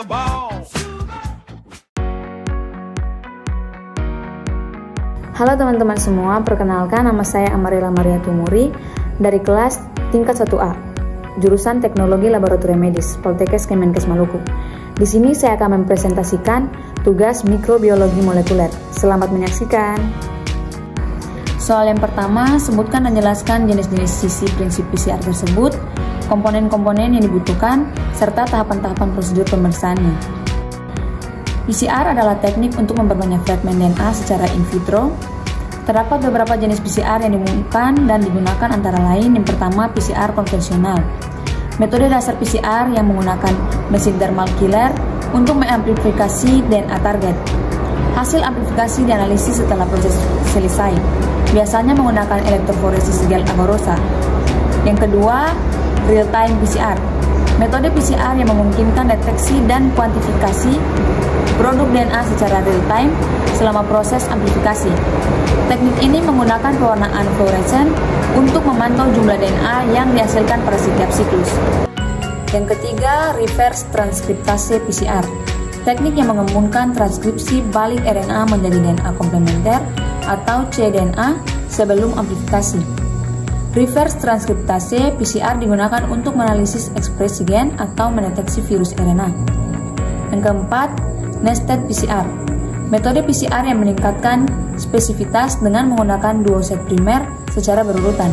a ball. Halo teman-teman semua, perkenalkan nama saya Amarela Maria Tumuri dari kelas tingkat 1A, jurusan Teknologi Laboratorium Medis, Poltekkes Kemenkes Maluku. Di sini saya akan mempresentasikan tugas mikrobiologi molekuler. Selamat menyaksikan. Soal yang pertama, sebutkan dan jelaskan jenis-jenis sisi prinsip PCR tersebut, komponen-komponen yang dibutuhkan, serta tahapan-tahapan prosedur pemeriksaannya. PCR adalah teknik untuk memperbanyak fragmen DNA secara in vitro. Terdapat beberapa jenis PCR yang dimungkinkan dan digunakan antara lain yang pertama PCR konvensional. Metode dasar PCR yang menggunakan mesin thermal killer untuk mengamplifikasi DNA target. Hasil amplifikasi dianalisis setelah proses selesai, biasanya menggunakan elektroforesis gel agarosa. Yang kedua, real-time PCR. Metode PCR yang memungkinkan deteksi dan kuantifikasi produk DNA secara real-time selama proses amplifikasi. Teknik ini menggunakan pewarnaan fluoresen untuk memantau jumlah DNA yang dihasilkan pada setiap siklus. Yang ketiga, reverse transkriptase PCR. Teknik yang mengembangkan transkripsi balik RNA menjadi DNA komplementer atau cDNA sebelum amplifikasi. Reverse transkriptase PCR digunakan untuk menganalisis ekspresi gen atau mendeteksi virus RNA. Yang keempat, nested PCR. Metode PCR yang meningkatkan spesifitas dengan menggunakan duo set primer secara berurutan.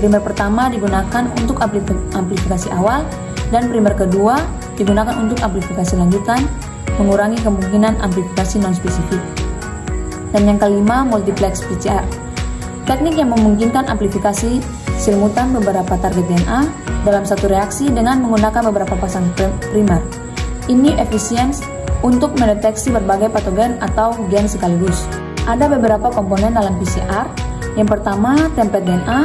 Primer pertama digunakan untuk amplifikasi awal dan primer kedua digunakan untuk amplifikasi lanjutan, mengurangi kemungkinan amplifikasi non-spesifik. Dan yang kelima, multiplex PCR. Teknik yang memungkinkan amplifikasi simultan beberapa target DNA dalam satu reaksi dengan menggunakan beberapa pasang primer. Ini efisien untuk mendeteksi berbagai patogen atau gen sekaligus. Ada beberapa komponen dalam PCR. Yang pertama, template DNA,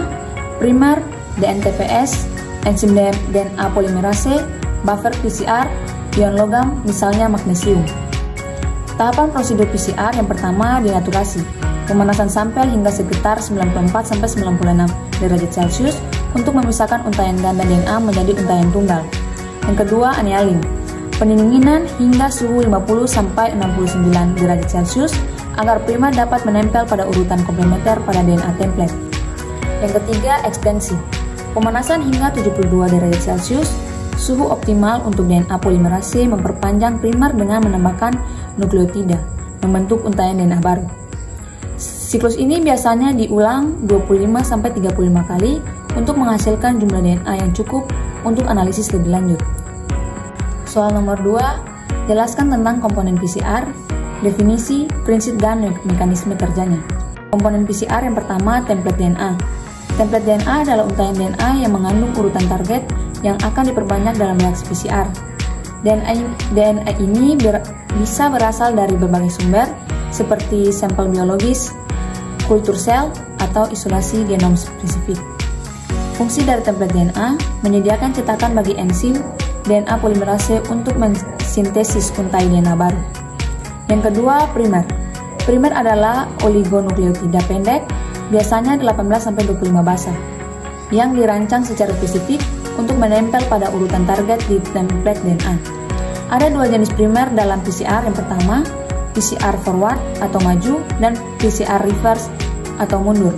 primer, DNTPS, enzim DNA polimerase, buffer PCR, ion logam, misalnya magnesium. Tahapan prosedur PCR yang pertama, denaturasi. Pemanasan sampel hingga sekitar 94-96 derajat Celcius untuk memisahkan untayan ganda DNA menjadi untayan tunggal. Yang kedua, annealing. Pendinginan hingga suhu 50-69 derajat Celcius agar primer dapat menempel pada urutan komplementer pada DNA template. Yang ketiga, ekstensi. Pemanasan hingga 72 derajat Celcius, suhu optimal untuk DNA polimerase memperpanjang primer dengan menambahkan nukleotida, membentuk untayan DNA baru. Siklus ini biasanya diulang 25-35 kali untuk menghasilkan jumlah DNA yang cukup untuk analisis lebih lanjut. Soal nomor 2, jelaskan tentang komponen PCR, definisi, prinsip, dan mekanisme kerjanya. Komponen PCR yang pertama, template DNA. Template DNA adalah untayan DNA yang mengandung urutan target yang akan diperbanyak dalam reaksi PCR. DNA ini bisa berasal dari berbagai sumber, seperti sampel biologis, kultur sel, atau isolasi genom spesifik. Fungsi dari template DNA menyediakan cetakan bagi enzim DNA polimerase untuk mensintesis untai DNA baru. Yang kedua, primer. Primer adalah oligonukleotida pendek, biasanya 18-25 basa, yang dirancang secara spesifik untuk menempel pada urutan target di template DNA. Ada dua jenis primer dalam PCR. Yang pertama, PCR forward atau maju, dan PCR reverse atau mundur,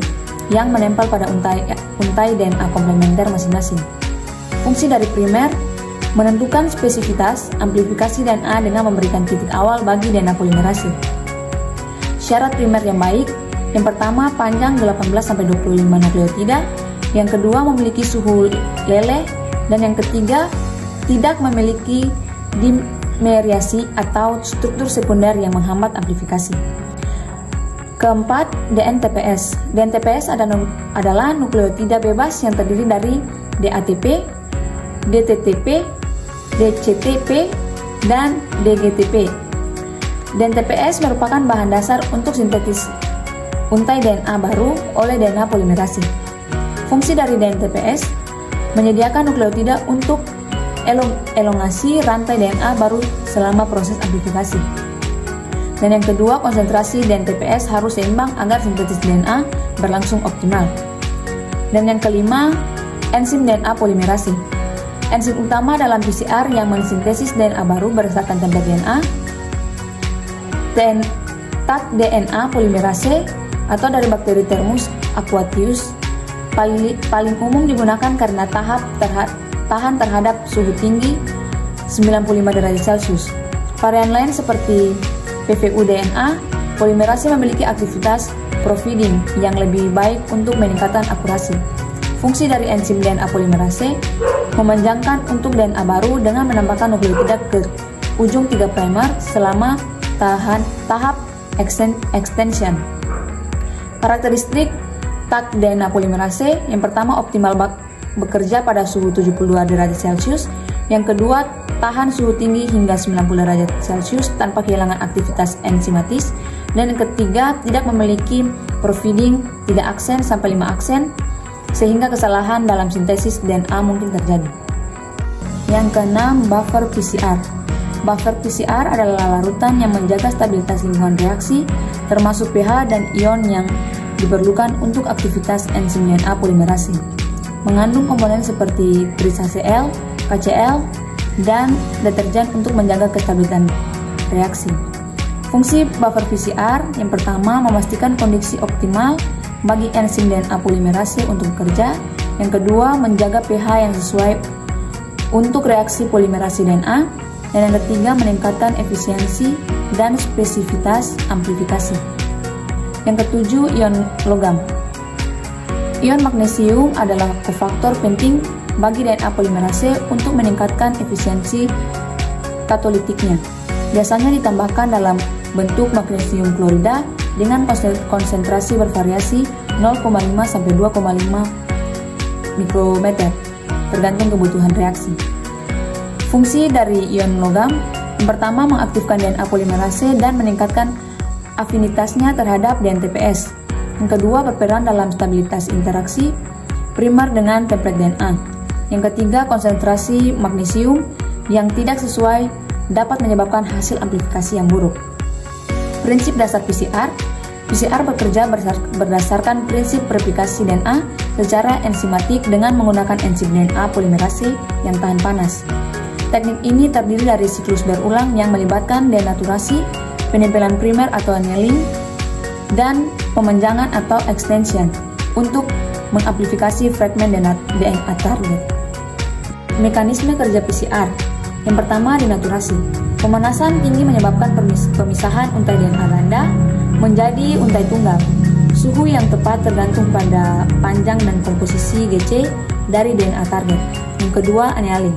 yang menempel pada untai DNA komplementer masing-masing. Fungsi dari primer menentukan spesifitas amplifikasi DNA dengan memberikan titik awal bagi DNA polimerase. Syarat primer yang baik, yang pertama panjang 18-25 nukleotida, yang kedua memiliki suhu leleh, dan yang ketiga tidak memiliki dimeriasi atau struktur sekunder yang menghambat amplifikasi. Keempat, DNTPS. DNTPS adalah nukleotida bebas yang terdiri dari DATP, DTTP, DCTP, dan DGTP. DNTPS merupakan bahan dasar untuk sintetis untai DNA baru oleh DNA polimerase. Fungsi dari DNTPS menyediakan nukleotida untuk elongasi rantai DNA baru selama proses amplifikasi. Dan yang kedua, konsentrasi DNTPS harus seimbang agar sintesis DNA berlangsung optimal. Dan yang kelima, enzim DNA polimerase. Enzim utama dalam PCR yang mensintesis DNA baru berdasarkan template DNA, Taq DNA polimerase atau dari bakteri Thermus aquateus, paling umum digunakan karena tahan terhadap suhu tinggi 95 derajat Celcius. Varian lain seperti PVU-DNA, polimerase memiliki aktivitas proofreading yang lebih baik untuk meningkatkan akurasi. Fungsi dari enzim DNA polimerase memanjangkan untuk DNA baru dengan menambahkan nukleotida ke ujung 3' selama tahap extension. Karakteristik Taq DNA polimerase, yang pertama optimal bekerja pada suhu 72 derajat Celcius, yang kedua tahan suhu tinggi hingga 90 derajat Celcius tanpa kehilangan aktivitas enzimatis, dan yang ketiga tidak memiliki proofreading, tidak aksen sampai 5 aksen, sehingga kesalahan dalam sintesis DNA mungkin terjadi. Yang keenam, buffer PCR. Buffer PCR adalah larutan yang menjaga stabilitas lingkungan reaksi, termasuk pH dan ion yang diperlukan untuk aktivitas enzim DNA polimerase. Mengandung komponen seperti TriHCl, KCl, dan deterjen untuk menjaga kestabilitas reaksi. Fungsi buffer PCR yang pertama memastikan kondisi optimal bagi enzim DNA polimerase untuk bekerja, yang kedua menjaga pH yang sesuai untuk reaksi polimerase DNA, dan yang ketiga meningkatkan efisiensi dan spesifitas amplifikasi. Yang ketujuh, ion logam. Ion magnesium adalah kofaktor penting bagi DNA polimerase untuk meningkatkan efisiensi katalitiknya. Biasanya ditambahkan dalam bentuk magnesium klorida dengan konsentrasi bervariasi 0,5 sampai 2,5 mikrometer tergantung kebutuhan reaksi. Fungsi dari ion logam yang pertama mengaktifkan DNA polimerase dan meningkatkan afinitasnya terhadap DNTPS. Yang kedua berperan dalam stabilitas interaksi primer dengan template DNA. Yang ketiga konsentrasi magnesium yang tidak sesuai dapat menyebabkan hasil amplifikasi yang buruk. Prinsip dasar PCR. PCR bekerja berdasarkan prinsip replikasi DNA secara enzimatik dengan menggunakan enzim DNA polimerase yang tahan panas. Teknik ini terdiri dari siklus berulang yang melibatkan denaturasi, penempelan primer atau annealing, dan pemanjangan atau extension untuk mengamplifikasi fragmen DNA target. Mekanisme kerja PCR. Yang pertama, denaturasi. Pemanasan tinggi menyebabkan pemisahan untai DNA ganda menjadi untai tunggal. Suhu yang tepat tergantung pada panjang dan komposisi GC dari DNA target. Yang kedua, annealing.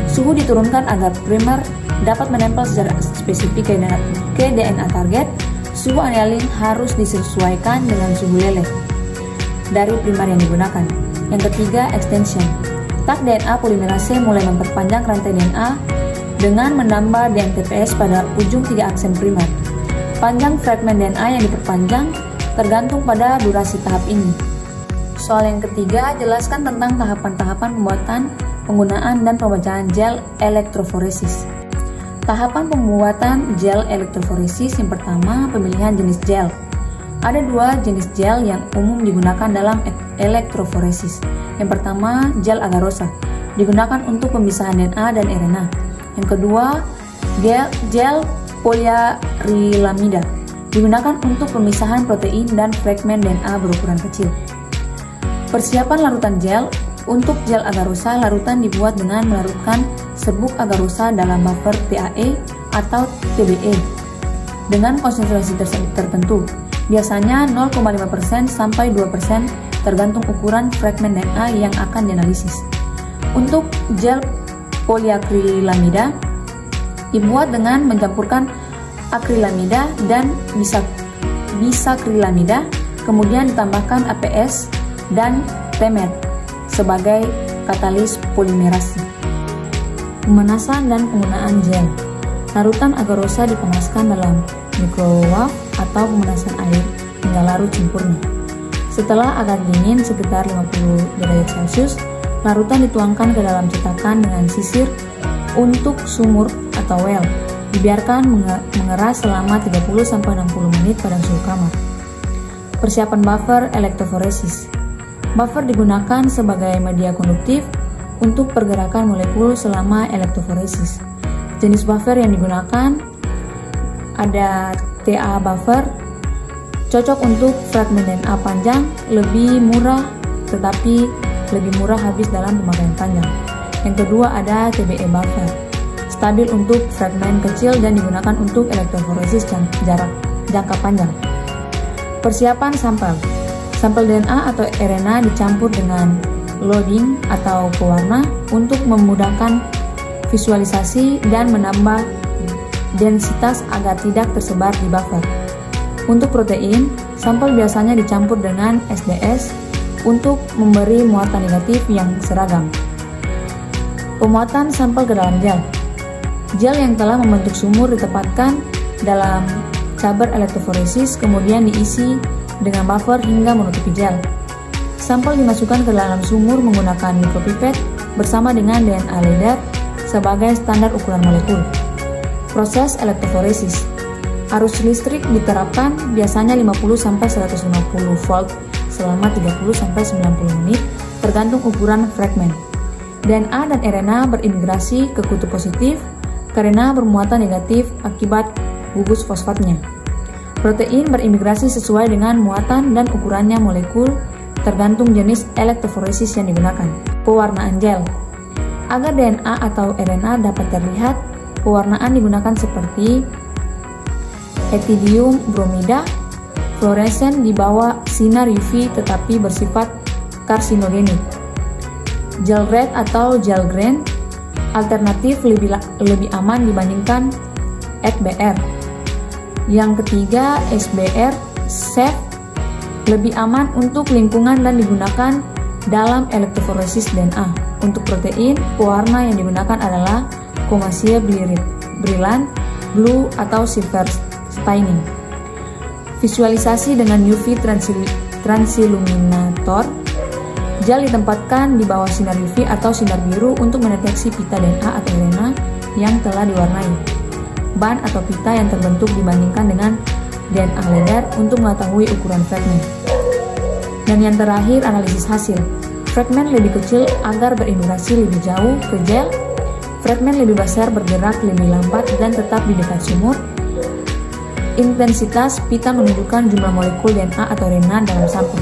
Suhu diturunkan agar primer dapat menempel secara spesifik ke DNA target. Suhu annealing harus disesuaikan dengan suhu leleh dari primer yang digunakan. Yang ketiga, extension. Taq DNA polimerase mulai memperpanjang rantai DNA dengan menambah DNTPS pada ujung 3 aksen primer. Panjang fragmen DNA yang diperpanjang tergantung pada durasi tahap ini. Soal yang ketiga, jelaskan tentang tahapan-tahapan pembuatan, penggunaan, dan pembacaan gel elektroforesis. Tahapan pembuatan gel elektroforesis yang pertama, pemilihan jenis gel. Ada 2 jenis gel yang umum digunakan dalam elektroforesis. Yang pertama, gel agarosa, digunakan untuk pemisahan DNA dan RNA. Yang kedua, gel polyacrylamida, digunakan untuk pemisahan protein dan fragmen DNA berukuran kecil. Persiapan larutan gel. Untuk gel agarosa, larutan dibuat dengan melarutkan serbuk agarosa dalam buffer TAE atau TBE dengan konsentrasi tertentu, biasanya 0,5% sampai 2% tergantung ukuran fragmen DNA yang akan dianalisis. Untuk gel polyacrylamida dibuat dengan mencampurkan akrilamida dan bisakrilamida, kemudian ditambahkan APS dan TMET sebagai katalis polimerase. Pemanasan dan penggunaan gel. Larutan agarosa dipanaskan dalam microwave atau pemanasan air hingga larut sempurna. Setelah agak dingin sekitar 50 derajat Celcius, larutan dituangkan ke dalam cetakan dengan sisir untuk sumur atau well. Dibiarkan mengeras selama 30-60 menit pada suhu kamar. Persiapan buffer elektroforesis. Buffer digunakan sebagai media konduktif untuk pergerakan molekul selama elektroforesis. Jenis buffer yang digunakan ada TA buffer, cocok untuk fragmen DNA panjang, lebih murah tetapi lebih murah habis dalam pemakaian panjang. Yang kedua ada TBE buffer, stabil untuk fragmen kecil dan digunakan untuk elektroforesis jarak jangka panjang. Persiapan sampel. Sampel DNA atau RNA dicampur dengan loading atau pewarna untuk memudahkan visualisasi dan menambah densitas agar tidak tersebar di buffer. Untuk protein, sampel biasanya dicampur dengan SDS untuk memberi muatan negatif yang seragam. Pemuatan sampel ke dalam gel. Gel yang telah membentuk sumur ditempatkan dalam chamber elektroforesis, kemudian diisi dengan buffer hingga menutupi gel. Sampel dimasukkan ke dalam sumur menggunakan mikropipet bersama dengan DNA LEDER sebagai standar ukuran molekul. Proses elektroforesis. Arus listrik diterapkan biasanya 50-150 volt selama 30-90 menit tergantung ukuran fragmen. DNA dan RNA berimigrasi ke kutub positif karena bermuatan negatif akibat gugus fosfatnya. Protein berimigrasi sesuai dengan muatan dan ukurannya molekul tergantung jenis elektroforesis yang digunakan. Pewarnaan gel. Agar DNA atau RNA dapat terlihat, pewarnaan digunakan seperti ethidium bromida, fluoresen di bawah sinar UV tetapi bersifat karsinogenik. Gel red atau gel green alternatif lebih aman dibandingkan FBR. Yang ketiga, SBR safe, lebih aman untuk lingkungan dan digunakan dalam elektroforesis DNA. Untuk protein, pewarna yang digunakan adalah Comacia Brillant Blue atau Silver Staining. Visualisasi dengan UV transilluminator. Gel ditempatkan di bawah sinar UV atau sinar biru untuk mendeteksi pita DNA atau RNA yang telah diwarnai. Ban atau pita yang terbentuk dibandingkan dengan DNA LEDER untuk mengetahui ukuran fragmen. Dan yang terakhir, analisis hasil. Fragmen lebih kecil agar berimigrasi lebih jauh ke gel. Fragmen lebih besar bergerak lebih lambat dan tetap di dekat sumur. Intensitas pita menunjukkan jumlah molekul DNA atau RNA dalam sampel.